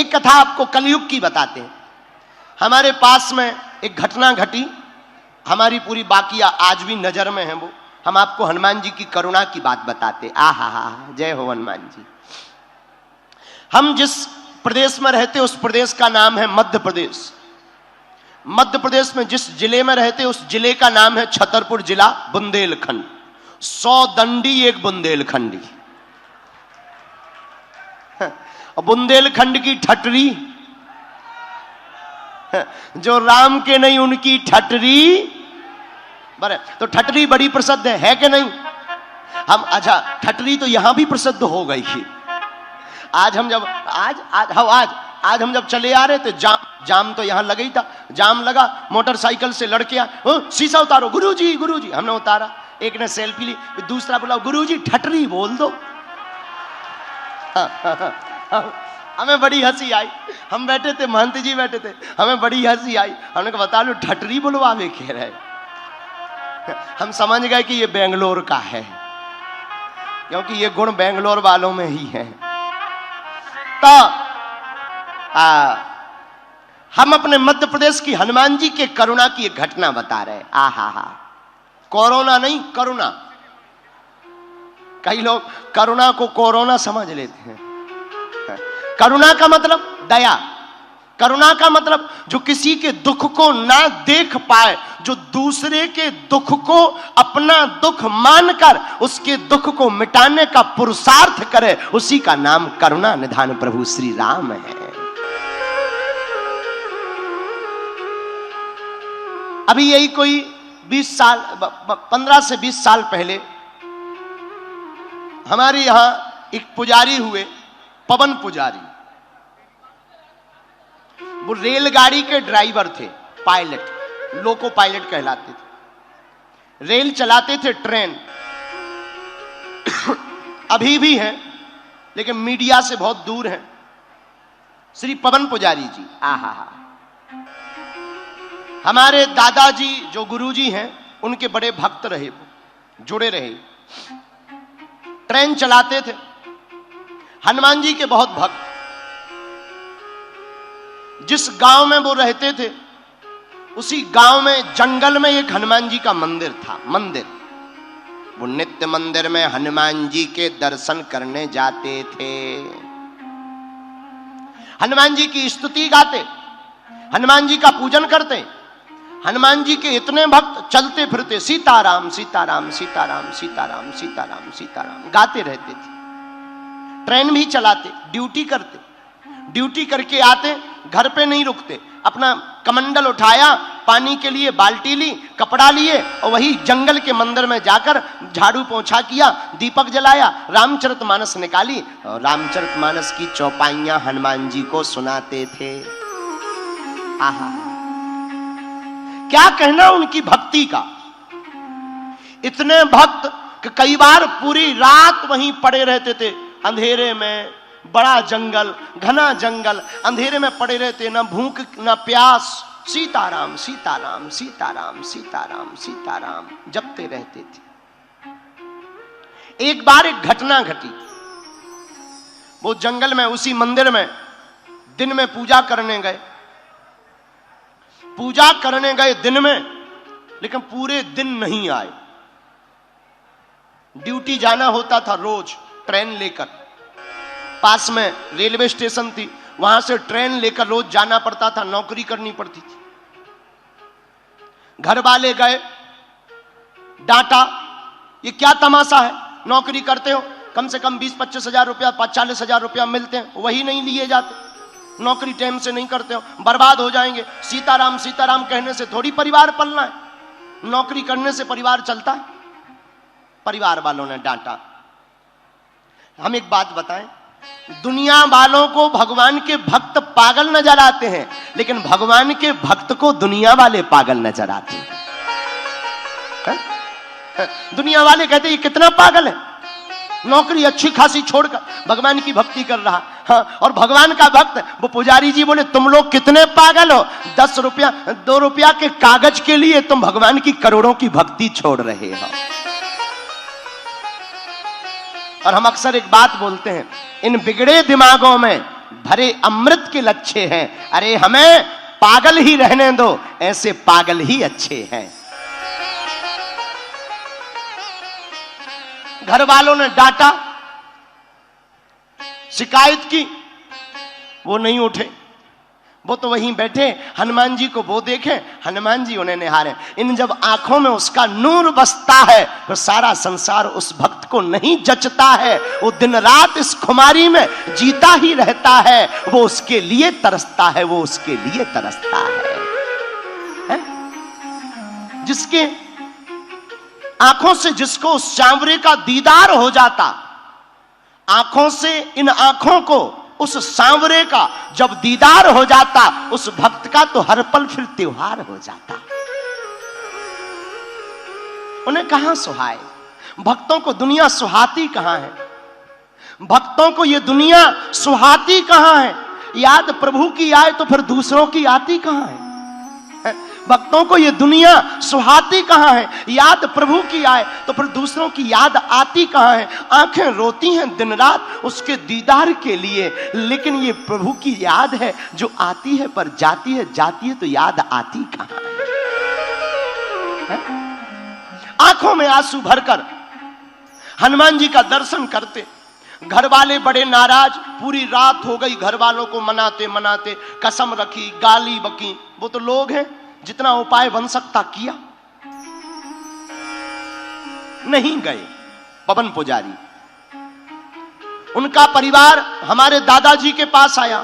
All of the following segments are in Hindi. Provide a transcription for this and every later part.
एक कथा आपको कलयुग की बताते हैं। हमारे पास में एक घटना घटी, हमारी पूरी बाकिया आज भी नजर में है वो। हम आपको हनुमान जी की करुणा की बात बताते। आहा, जय हो हनुमान जी। हम जिस प्रदेश में रहते उस प्रदेश का नाम है मध्य प्रदेश। मध्य प्रदेश में जिस जिले में रहते उस जिले का नाम है छतरपुर जिला, बुंदेलखंड। 100 दंडी एक बुंदेलखंडी। बुंदेलखंड की ठटरी, जो राम के नहीं उनकी ठटरी। बरे तो ठटरी बड़ी प्रसिद्ध है कि नहीं? हम अच्छा, ठटरी तो यहां भी प्रसिद्ध हो गई थी। आज हम जब चले आ रहे थे, जाम तो यहां लगा ही था। जाम लगा, मोटरसाइकिल से लड़के आए, शीशा उतारो गुरुजी गुरुजी। हमने उतारा, एक ने सेल्फी ली, दूसरा बोला गुरुजी ठटरी बोल दो। हमें बड़ी हंसी आई। हम बैठे थे, महंत जी बैठे थे, हमें बड़ी हंसी आई। हमने कहा बता लो ठटरी बुलवावे कह रहे। हम समझ गए कि ये बेंगलोर का है, क्योंकि ये गुण बेंगलोर वालों में ही है। तो हम अपने मध्य प्रदेश की हनुमान जी के करुणा की एक घटना बता रहे। आहा, कोरोना नहीं, करुणा। कई लोग करुणा को कोरोना समझ लेते हैं। करुणा का मतलब दया। करुणा का मतलब जो किसी के दुख को ना देख पाए, जो दूसरे के दुख को अपना दुख मानकर उसके दुख को मिटाने का पुरुषार्थ करे, उसी का नाम करुणा निधान प्रभु श्री राम है। अभी यही कोई 15 से 20 साल पहले हमारे यहां एक पुजारी हुए, पवन पुजारी। वो रेलगाड़ी के ड्राइवर थे, पायलट, लोको पायलट कहलाते थे। रेल चलाते थे, ट्रेन। अभी भी हैं, लेकिन मीडिया से बहुत दूर हैं। श्री पवन पुजारी जी, आहा, हमारे दादाजी जो गुरुजी हैं उनके बड़े भक्त रहे, वो जुड़े रहे। ट्रेन चलाते थे, हनुमान जी के बहुत भक्त। जिस गांव में वो रहते थे उसी गांव में जंगल में एक हनुमान जी का मंदिर था। मंदिर, वो नित्य मंदिर में हनुमान जी के दर्शन करने जाते थे। हनुमान जी की स्तुति गाते, हनुमान जी का पूजन करते। हनुमान जी के इतने भक्त चलते फिरते सीताराम सीताराम सीताराम सीताराम सीताराम सीताराम गाते रहते थे। ट्रेन भी चलाते, ड्यूटी करते, ड्यूटी करके आते, घर पे नहीं रुकते, अपना कमंडल उठाया, पानी के लिए बाल्टी ली, कपड़ा लिए और वही जंगल के मंदिर में जाकर झाड़ू पोंछा किया, दीपक जलाया, रामचरितमानस निकाली और रामचरितमानस की चौपाइयां हनुमान जी को सुनाते थे। आहा, क्या कहना उनकी भक्ति का। इतने भक्त कि कई बार पूरी रात वहीं पड़े रहते थे अंधेरे में। बड़ा जंगल, घना जंगल, अंधेरे में पड़े रहते, ना भूख ना प्यास, सीताराम सीताराम सीताराम सीताराम सीताराम जपते रहते थे। एक बार एक घटना घटी। वो जंगल में उसी मंदिर में दिन में पूजा करने गए। पूजा करने गए दिन में, लेकिन पूरे दिन नहीं आए। ड्यूटी जाना होता था रोज ट्रेन लेकर। पास में रेलवे स्टेशन थी, वहां से ट्रेन लेकर रोज जाना पड़ता था, नौकरी करनी पड़ती थी। घर वाले गए, डांटा, ये क्या तमाशा है, नौकरी करते हो, कम से कम 20-25 हजार रुपया, 40 हजार रुपया मिलते हैं, वही नहीं लिए जाते। नौकरी टाइम से नहीं करते हो, बर्बाद हो जाएंगे। सीताराम सीताराम कहने से थोड़ी परिवार पलना है, नौकरी करने से परिवार चलता है। परिवार वालों ने डांटा। हम एक बात बताएं, दुनिया वालों को भगवान के भक्त पागल नजर आते हैं, लेकिन भगवान के भक्त को दुनिया वाले पागल नजर आते हैं। दुनिया वाले कहते हैं ये कितना पागल है, नौकरी अच्छी खासी छोड़कर भगवान की भक्ति कर रहा। हाँ, और भगवान का भक्त वो पुजारी जी बोले तुम लोग कितने पागल हो, 10 रुपया 2 रुपया के कागज के लिए तुम भगवान की करोड़ों की भक्ति छोड़ रहे हो। और हम अक्सर एक बात बोलते हैं, इन बिगड़े दिमागों में भरे अमृत के लच्छे हैं। अरे हमें पागल ही रहने दो, ऐसे पागल ही अच्छे हैं। घर वालों ने डांटा, शिकायत की, वो नहीं उठे। वो तो वहीं बैठे, हनुमान जी को वो देखें, हनुमान जी उन्हें निहारें। इन जब आंखों में उसका नूर बसता है तो सारा संसार उस भक्त को नहीं जचता है। वो दिन रात इस खुमारी में जीता ही रहता है। वो उसके लिए तरसता है, वो उसके लिए तरसता है? जिसके आंखों से जिसको उस सांवरे का दीदार हो जाता, आंखों से इन आंखों को उस सांवरे का जब दीदार हो जाता, उस भक्त का तो हर पल फिर त्योहार हो जाता। उन्हें कहां सुहाए? भक्तों को दुनिया सुहाती कहां है? भक्तों को ये दुनिया सुहाती कहां है? याद प्रभु की आए तो फिर दूसरों की आती कहां है? भक्तों को ये दुनिया सुहाती कहां है? याद प्रभु की आए तो फिर दूसरों की याद आती कहां है? आंखें रोती हैं दिन रात उसके दीदार के लिए, लेकिन ये प्रभु की याद है जो आती है पर जाती है, जाती है तो याद आती कहां है? आंखों में आंसू भरकर हनुमान जी का दर्शन करते। घर वाले बड़े नाराज, पूरी रात हो गई घर वालों को मनाते मनाते, कसम रखी, गाली बकी। वो तो लोग हैं, जितना उपाय बन सकता किया, नहीं गए। पवन पुजारी, उनका परिवार हमारे दादाजी के पास आया।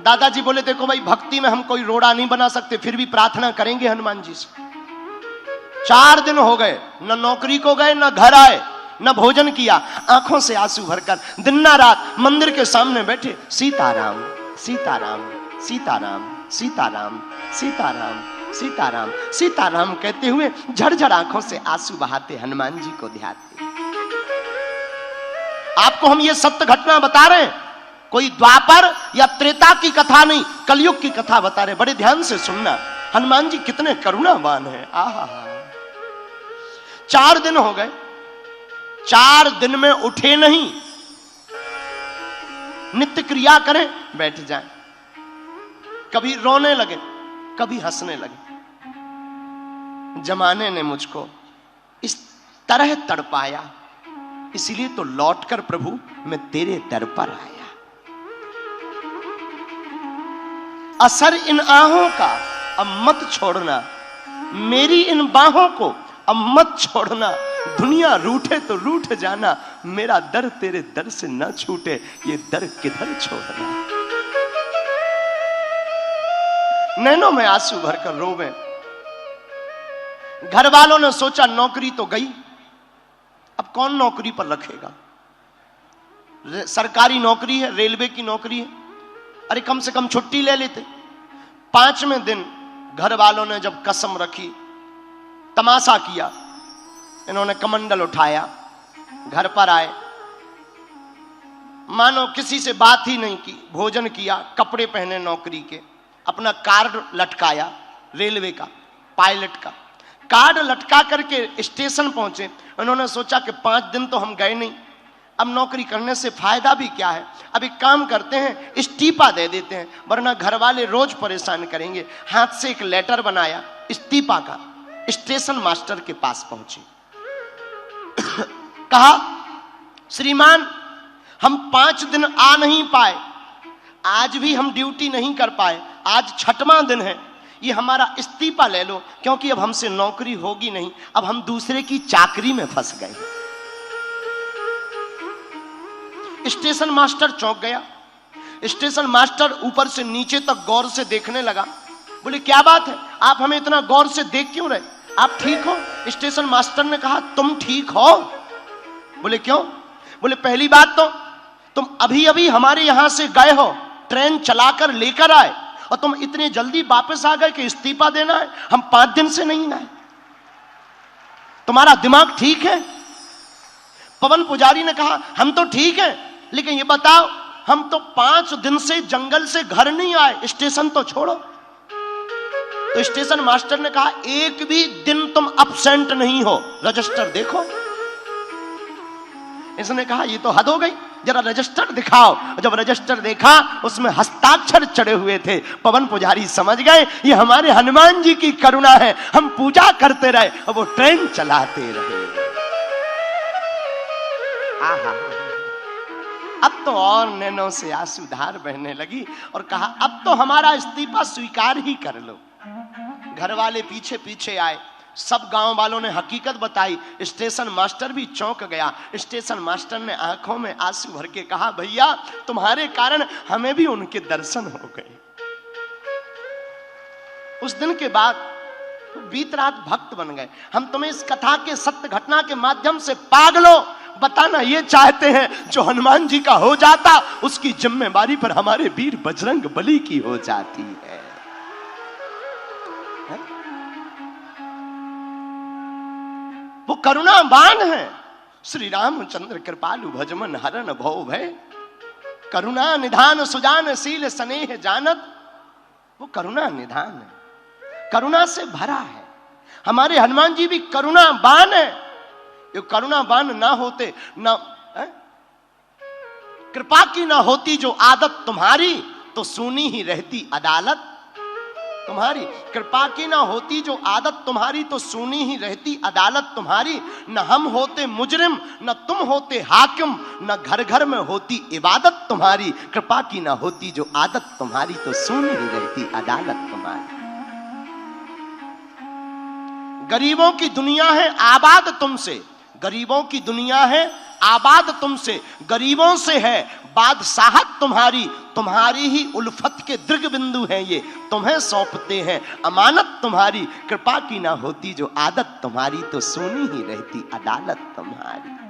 दादाजी बोले देखो भाई, भक्ति में हम कोई रोड़ा नहीं बना सकते, फिर भी प्रार्थना करेंगे हनुमान जी से। 4 दिन हो गए, न नौकरी को गए, न घर आए, न भोजन किया। आंखों से आंसू भरकर दिन रात मंदिर के सामने बैठे, सीताराम सीताराम सीताराम सीताराम सीताराम सीताराम सीताराम कहते हुए झरझर आंखों से आंसू बहाते हनुमान जी को ध्याते। आपको हम ये सत्य घटना बता रहे हैं, कोई द्वापर या त्रेता की कथा नहीं, कलयुग की कथा बता रहे। बड़े ध्यान से सुनना, हनुमान जी कितने करुणावान हैं। आहा, 4 दिन हो गए, 4 दिन में उठे नहीं। नित्य क्रिया करें, बैठ जाएं, कभी रोने लगे, कभी हंसने लगे। जमाने ने मुझको इस तरह तड़पाया, इसलिए तो लौटकर प्रभु मैं तेरे दर पर आया। असर इन आहों का अब मत छोड़ना, मेरी इन बाहों को अब मत छोड़ना। दुनिया रूठे तो रूठ जाना, मेरा दर तेरे दर से न छूटे, ये दर किधर छोड़ना। नैनों में आंसू भरकर रोवे। घर वालों ने सोचा नौकरी तो गई, अब कौन नौकरी पर रखेगा? सरकारी नौकरी है, रेलवे की नौकरी है, अरे कम से कम छुट्टी ले लेते। 5वें दिन घर वालों ने जब कसम रखी, तमाशा किया, इन्होंने कमंडल उठाया, घर पर आए, मानो किसी से बात ही नहीं की, भोजन किया, कपड़े पहने नौकरी के, अपना कार्ड लटकाया रेलवे का, पायलट का कार्ड लटका करके स्टेशन पहुंचे। उन्होंने सोचा कि 5 दिन तो हम गए नहीं, अब नौकरी करने से फायदा भी क्या है, अब एक काम करते हैं, इस्तीफा दे देते हैं, वरना घर वाले रोज परेशान करेंगे। हाथ से एक लेटर बनाया इस्तीफा का, स्टेशन मास्टर के पास पहुंचे, कहा श्रीमान हम 5 दिन आ नहीं पाए, आज भी हम ड्यूटी नहीं कर पाए, आज 6वां दिन है, ये हमारा इस्तीफा ले लो, क्योंकि अब हमसे नौकरी होगी नहीं, अब हम दूसरे की चाकरी में फंस गए। स्टेशन मास्टर चौंक गया। स्टेशन मास्टर ऊपर से नीचे तक गौर से देखने लगा। बोले क्या बात है, आप हमें इतना गौर से देख क्यों रहे, आप ठीक हो? स्टेशन मास्टर ने कहा तुम ठीक हो? बोले क्यों? बोले पहली बात तो तुम अभी अभी हमारे यहां से गए हो, ट्रेन चलाकर लेकर आए, और तुम इतने जल्दी वापस आ गए कि इस्तीफा देना है। हम 5 दिन से नहीं आए, तुम्हारा दिमाग ठीक है? पवन पुजारी ने कहा हम तो ठीक हैं, लेकिन ये बताओ हम तो 5 दिन से जंगल से घर नहीं आए, स्टेशन तो छोड़ो। तो स्टेशन मास्टर ने कहा एक भी दिन तुम अपसेंट नहीं हो, रजिस्टर देखो। इसने कहा ये तो हद हो गई, जरा रजिस्टर दिखाओ। जब रजिस्टर देखा उसमें हस्ताक्षर चढ़े हुए थे। पवन पुजारी समझ गए ये हमारे हनुमान जी की करुणा है, हम पूजा करते रहे और वो ट्रेन चलाते रहे। आहा, अब तो और नैनों से आंसुधार बहने लगी और कहा अब तो हमारा इस्तीफा स्वीकार ही कर लो। घर वाले पीछे पीछे आए, सब गांव वालों ने हकीकत बताई। स्टेशन मास्टर भी चौंक गया। स्टेशन मास्टर ने आंखों में आंसू भर के कहा भैया तुम्हारे कारण हमें भी उनके दर्शन हो गए। उस दिन के बाद बीत रात भक्त बन गए। हम तुम्हें इस कथा के सत्य घटना के माध्यम से पागलों बताना ये चाहते हैं जो हनुमान जी का हो जाता उसकी जिम्मेवारी पर हमारे वीर बजरंग बली की हो जाती है। वो करुणावान है। श्री रामचंद्र कृपालु भजमन हरण भव भय, करुणा निधान सुजान शील स्नेह जानत। वो करुणा निधान है, करुणा से भरा है। हमारे हनुमान जी भी करुणावान है। ये करुणावान ना होते ना कृपा की ना होती जो आदत तुम्हारी तो सुनी ही रहती अदालत तुम्हारी। कृपा की ना होती जो आदत तुम्हारी तो सुनी ही रहती अदालत तुम्हारी। न हम होते मुजरिम न तुम होते हाकिम, न घर घर में होती इबादत तुम्हारी। कृपा की ना होती जो आदत तुम्हारी तो सुनी ही रहती अदालत तुम्हारी। गरीबों की दुनिया है आबाद तुमसे, गरीबों की दुनिया है आबाद तुमसे। गरीबों से है बादशाहत तुम्हारी, तुम्हारी ही उल्फत के दृग बिंदु हैं ये, तुम्हें सौंपते हैं अमानत तुम्हारी। कृपा की ना होती जो आदत तुम्हारी तो सुनी ही रहती अदालत तुम्हारी।